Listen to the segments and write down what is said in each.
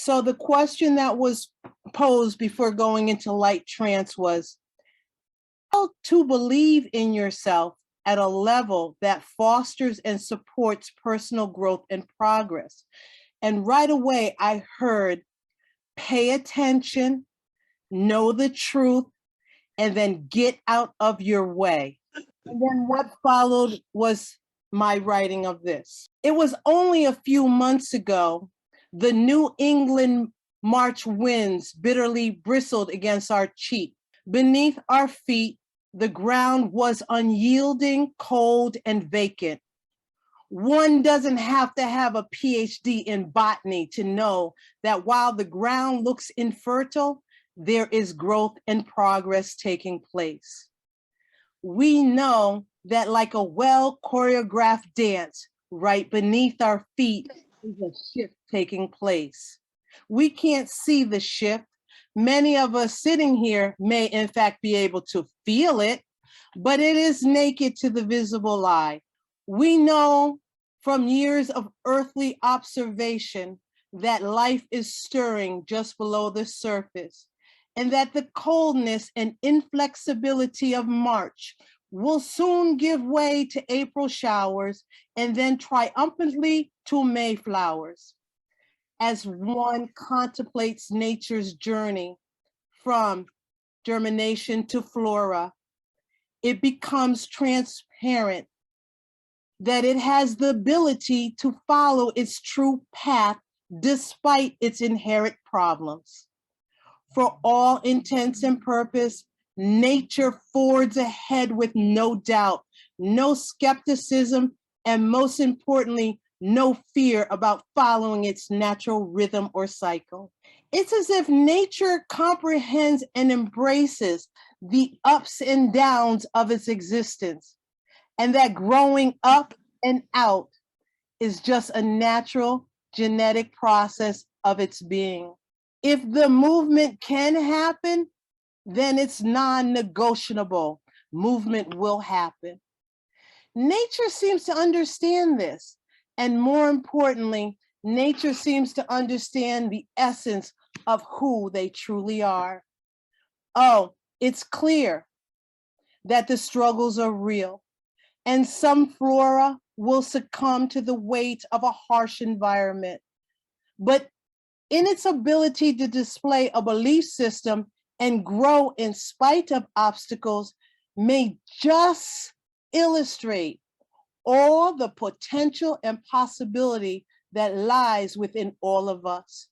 So the question that was posed before going into light trance was how to believe in yourself at a level that fosters and supports personal growth and progress. And right away, I heard pay attention, know the truth, and then get out of your way. And then what followed was my writing of this. It was only a few months ago, the New England March winds bitterly bristled against our cheek. Beneath our feet, the ground was unyielding, cold, and vacant. One doesn't have to have a PhD in botany to know that while the ground looks infertile, there is growth and progress taking place. We know that like a well-choreographed dance, right beneath our feet is a shift taking place. We can't see the shift. Many of us sitting here may in fact be able to feel it, but it is naked to the visible eye. We know from years of earthly observation that life is stirring just below the surface, and that the coldness and inflexibility of March will soon give way to April showers and then triumphantly to May flowers. As one contemplates nature's journey from germination to flora, it becomes transparent that it has the ability to follow its true path despite its inherent problems. For all intents and purpose, nature forges ahead with no doubt, no skepticism, and most importantly, no fear about following its natural rhythm or cycle. It's as if nature comprehends and embraces the ups and downs of its existence, and that growing up and out is just a natural genetic process of its being. If the movement can happen, then it's non-negotiable. Movement will happen. Nature seems to understand this. And more importantly, nature seems to understand the essence of who they truly are. Oh, it's clear that the struggles are real, and some flora will succumb to the weight of a harsh environment. But in its ability to display a belief system and grow in spite of obstacles, may just illustrate all the potential and possibility that lies within all of us.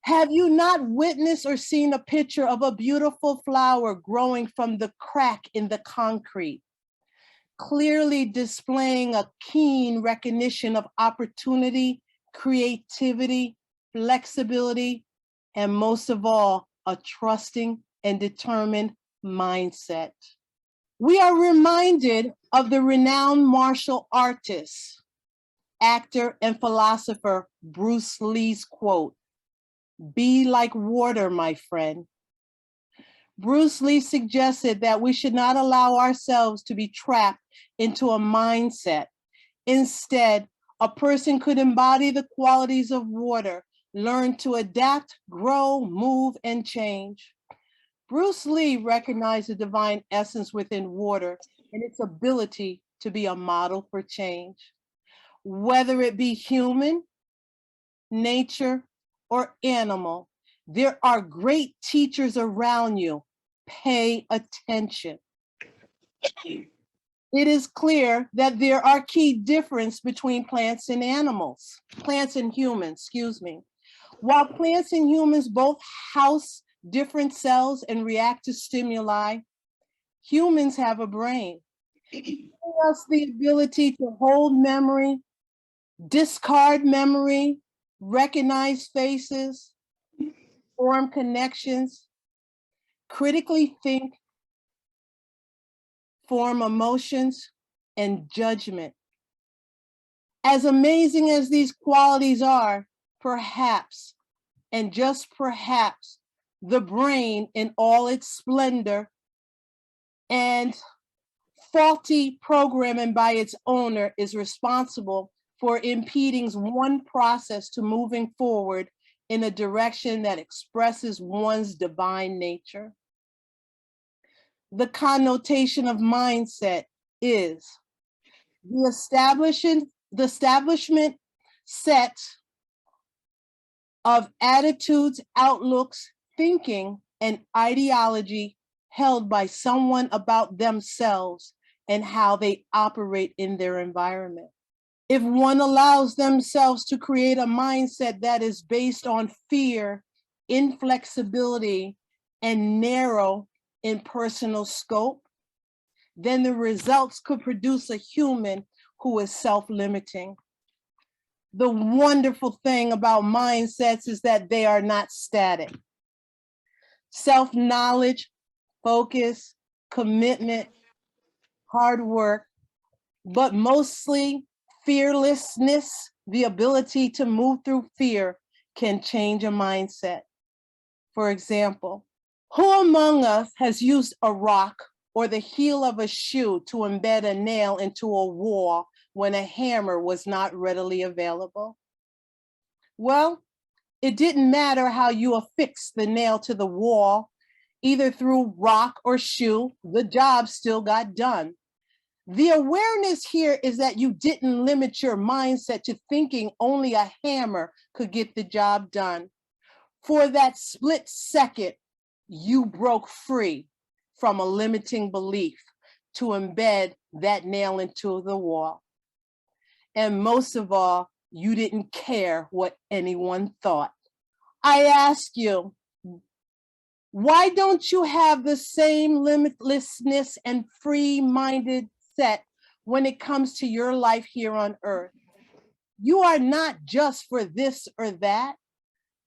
Have you not witnessed or seen a picture of a beautiful flower growing from the crack in the concrete, clearly displaying a keen recognition of opportunity, creativity, flexibility, and most of all, a trusting and determined mindset? We are reminded of the renowned martial artist, actor, and philosopher Bruce Lee's quote, "Be like water, my friend." Bruce Lee suggested that we should not allow ourselves to be trapped into a mindset. Instead, a person could embody the qualities of water, learn to adapt, grow, move, and change. Bruce Lee recognized the divine essence within water and its ability to be a model for change. Whether it be human, nature, or animal, there are great teachers around you. Pay attention. It is clear that there are key differences between plants and animals, plants and humans, excuse me. While plants and humans both house different cells and react to stimuli, humans have a brain, giving us the ability to hold memory, discard memory, recognize faces, form connections, critically think, form emotions, and judgment. As amazing as these qualities are, perhaps, and just perhaps, the brain in all its splendor and faulty programming by its owner is responsible for impeding one process to moving forward in a direction that expresses one's divine nature. The connotation of mindset is the establishment set of attitudes, outlooks, thinking, and ideology held by someone about themselves and how they operate in their environment. If one allows themselves to create a mindset that is based on fear, inflexibility, and narrow in personal scope, then the results could produce a human who is self-limiting. The wonderful thing about mindsets is that they are not static. Self-knowledge, focus, commitment, hard work, but mostly fearlessness, the ability to move through fear, can change a mindset. For example, who among us has used a rock or the heel of a shoe to embed a nail into a wall when a hammer was not readily available? Well, it didn't matter how you affixed the nail to the wall, either through rock or shoe, the job still got done. The awareness here is that you didn't limit your mindset to thinking only a hammer could get the job done. For that split second, you broke free from a limiting belief to embed that nail into the wall. And most of all, you didn't care what anyone thought. I ask you, why don't you have the same limitlessness and free-minded set when it comes to your life here on earth? You are not just for this or that.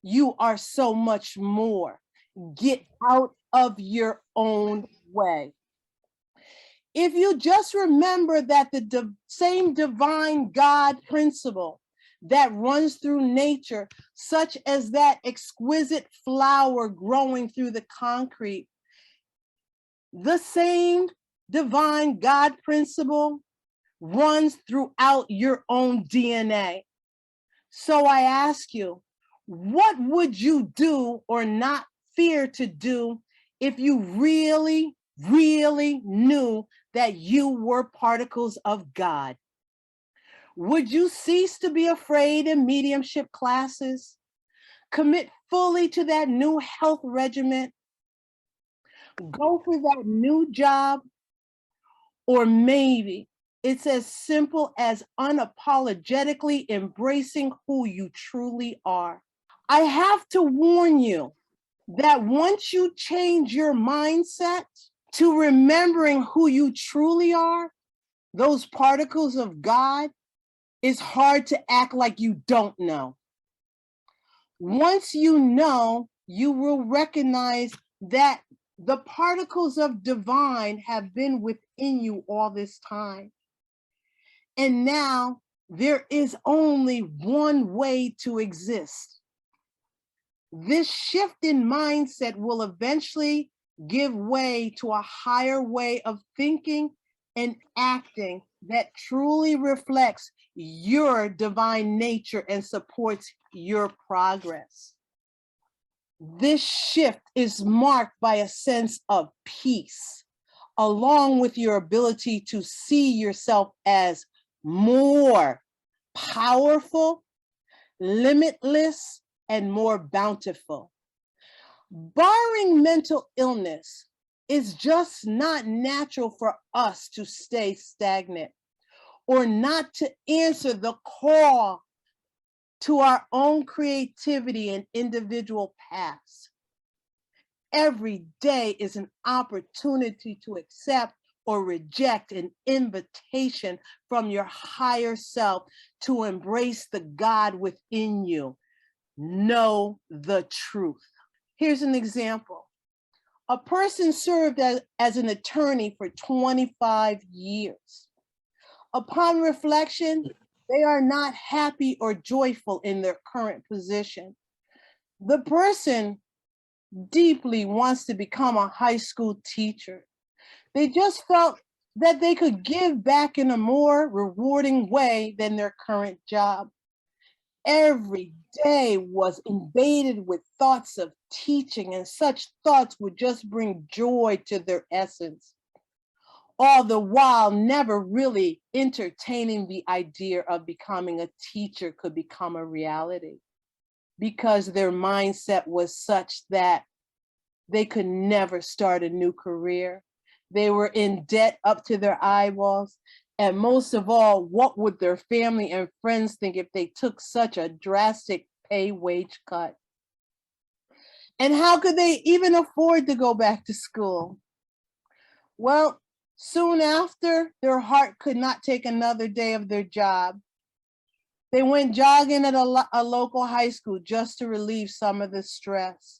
You are so much more. Get out of your own way. If you just remember that the same divine God principle that runs through nature, such as that exquisite flower growing through the concrete, the same divine God principle runs throughout your own DNA. So I ask you, what would you do or not fear to do if you really, really knew that you were particles of God? Would you cease to be afraid in mediumship classes? Commit fully to that new health regimen? Go for that new job? Or maybe it's as simple as unapologetically embracing who you truly are. I have to warn you that once you change your mindset to remembering who you truly are, those particles of God, it's hard to act like you don't know. Once you know, you will recognize that the particles of divine have been within you all this time. And now there is only one way to exist. This shift in mindset will eventually give way to a higher way of thinking and acting that truly reflects your divine nature and supports your progress. This shift is marked by a sense of peace, along with your ability to see yourself as more powerful, limitless, and more bountiful. Barring mental illness, it's just not natural for us to stay stagnant or not to answer the call to our own creativity and individual paths. Every day is an opportunity to accept or reject an invitation from your higher self to embrace the God within you. Know the truth. Here's an example. A person served as an attorney for 25 years. Upon reflection, they are not happy or joyful in their current position. The person deeply wants to become a high school teacher. They just felt that they could give back in a more rewarding way than their current job. Every day was invaded with thoughts of teaching, and such thoughts would just bring joy to their essence, all the while never really entertaining the idea of becoming a teacher could become a reality, because their mindset was such that they could never start a new career. They were in debt up to their eyeballs. And most of all, what would their family and friends think if they took such a drastic pay wage cut? And how could they even afford to go back to school? Well, soon after, their heart could not take another day of their job. They went jogging at a local high school just to relieve some of the stress.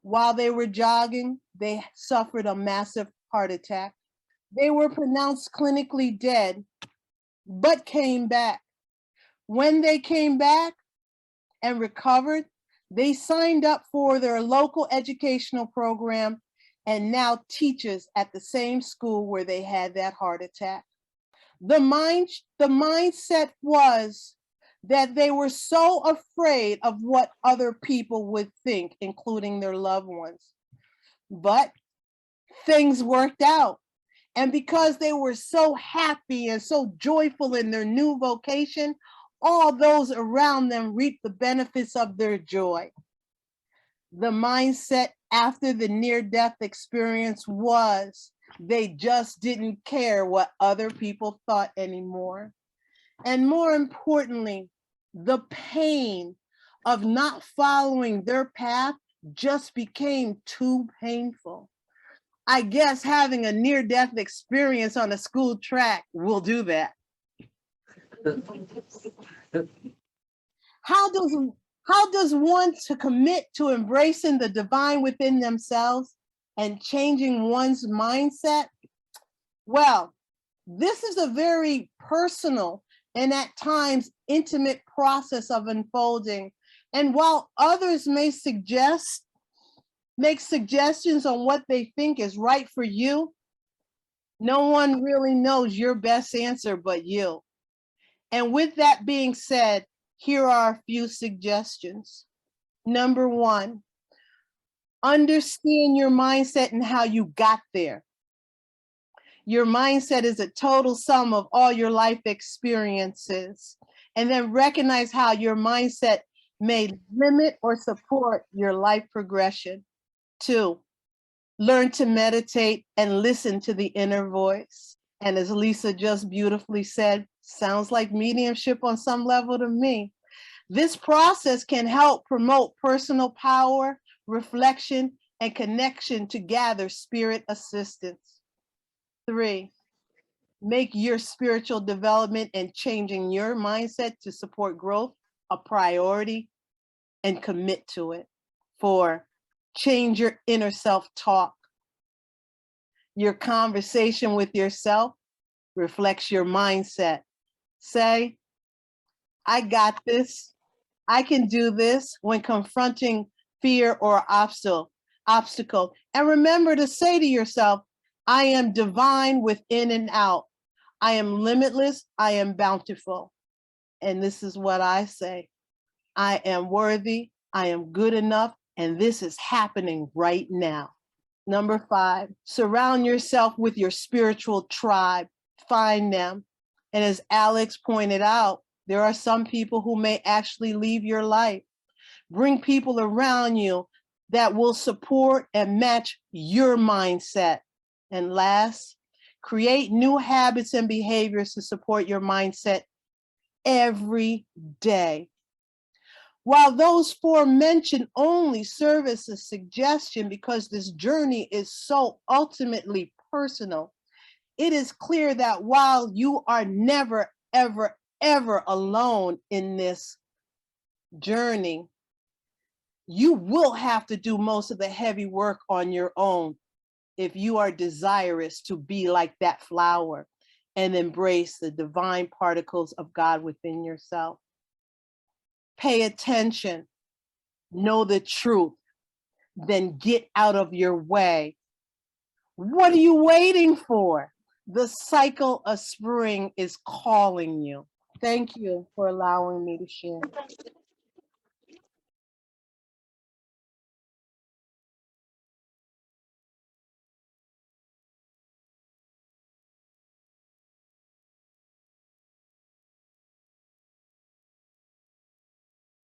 While they were jogging, they suffered a massive heart attack. They were pronounced clinically dead, but came back. When they came back and recovered, they signed up for their local educational program and now teaches at the same school where they had that heart attack. The mindset was that they were so afraid of what other people would think, including their loved ones. But things worked out. And because they were so happy and so joyful in their new vocation, all those around them reaped the benefits of their joy. The mindset after the near-death experience was they just didn't care what other people thought anymore. And more importantly, the pain of not following their path just became too painful. I guess having a near-death experience on a school track will do that. How does one to commit to embracing the divine within themselves and changing one's mindset? Well, this is a very personal and at times intimate process of unfolding. And while others may make suggestions on what they think is right for you, no one really knows your best answer but you. And with that being said, here are a few suggestions. Number one, understand your mindset and how you got there. Your mindset is a total sum of all your life experiences. And then recognize how your mindset may limit or support your life progression. Two, learn to meditate and listen to the inner voice. And as Lisa just beautifully said, sounds like mediumship on some level to me. This process can help promote personal power, reflection, and connection to gather spirit assistance. Three, make your spiritual development and changing your mindset to support growth a priority and commit to it. Four, change your inner self-talk. Your conversation with yourself reflects your mindset. Say, I got this. I can do this when confronting fear or obstacle. And remember to say to yourself, I am divine within and out. I am limitless. I am bountiful. And this is what I say. I am worthy. I am good enough. And this is happening right now. Number five, surround yourself with your spiritual tribe. Find them. And as Alex pointed out, there are some people who may actually leave your life. Bring people around you that will support and match your mindset. And last, create new habits and behaviors to support your mindset every day. While those four mentioned only serve as a suggestion because this journey is so ultimately personal, it is clear that while you are never, ever, ever alone in this journey, you will have to do most of the heavy work on your own if you are desirous to be like that flower and embrace the divine particles of God within yourself. Pay attention, know the truth, then get out of your way. What are you waiting for? The cycle of spring is calling you. Thank you for allowing me to share.